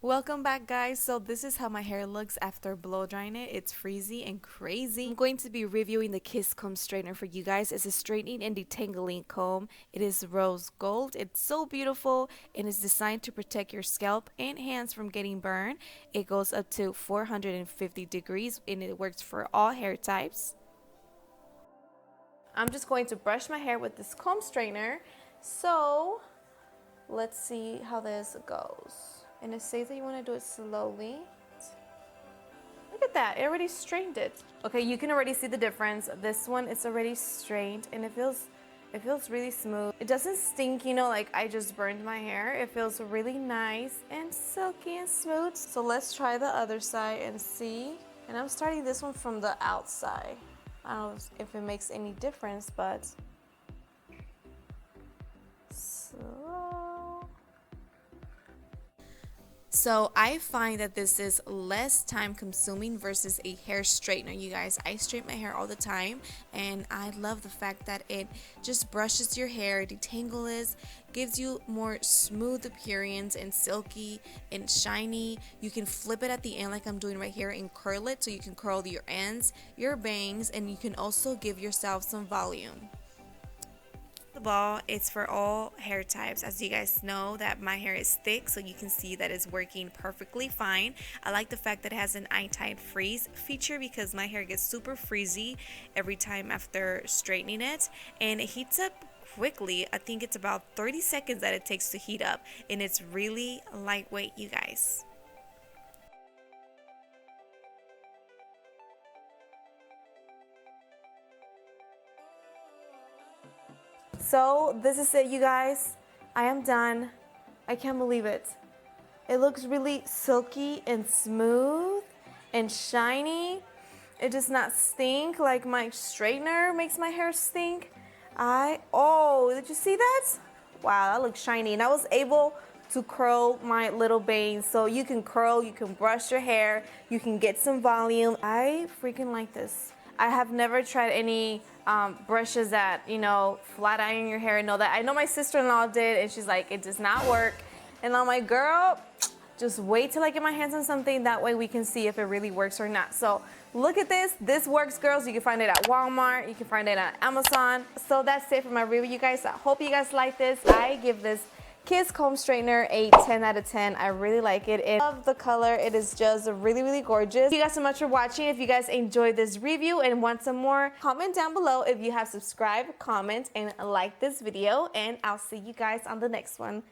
Welcome back, guys. So this is how my hair looks after blow drying it. It's frizzy and crazy. I'm going to be reviewing the Kiss Comb Straightener for you guys. It's a straightening and detangling comb. It is rose gold. It's so beautiful and it's designed to protect your scalp and hands from getting burned. It goes up to 450 degrees and it works for all hair types. I'm just going to brush my hair with this comb straightener. So let's see how this goes. And it says that you want to do it slowly. Look at that, it already strained it. Okay, you can already see the difference. This one is already strained and it feels really smooth. It doesn't stink, you know, like I just burned my hair. It feels really nice and silky and smooth. So let's try the other side and see. And I'm starting this one from the outside. I don't know if it makes any difference, but So I find that this is less time consuming versus a hair straightener, you guys. I straighten my hair all the time and I love the fact that it just brushes your hair, detangles, gives you more smooth appearance and silky and shiny. You can flip it at the end like I'm doing right here and curl it so you can curl your ends, your bangs, and you can also give yourself some volume. The ball, it's for all hair types. As you guys know that my hair is thick, so you can see that it's working perfectly fine. I like the fact that it has an anti-freeze feature because my hair gets super frizzy every time after straightening it, and it heats up quickly. I think it's about 30 seconds that it takes to heat up, and it's really lightweight, you guys. So this is it, you guys. I am done. I can't believe it. It looks really silky and smooth and shiny. It does not stink like my straightener makes my hair stink. Oh, did you see that? Wow, that looks shiny. And I was able to curl my little bangs. So you can curl, you can brush your hair, you can get some volume. I freaking like this. I have never tried any brushes that, you know, flat iron your hair and all that. I know my sister-in-law did and she's like, it does not work. And I'm like, girl, just wait till I get my hands on something. That way we can see if it really works or not. So look at this. This works, girls. You can find it at Walmart. You can find it on Amazon. So that's it for my review, you guys. I hope you guys like this. I give this Kiss Comb Straightener a 10 out of 10. I really like it. I love the color. It is just really, really gorgeous. Thank you guys so much for watching. If you guys enjoyed this review and want some more, comment down below. If you have subscribed, comment, and like this video. And I'll see you guys on the next one.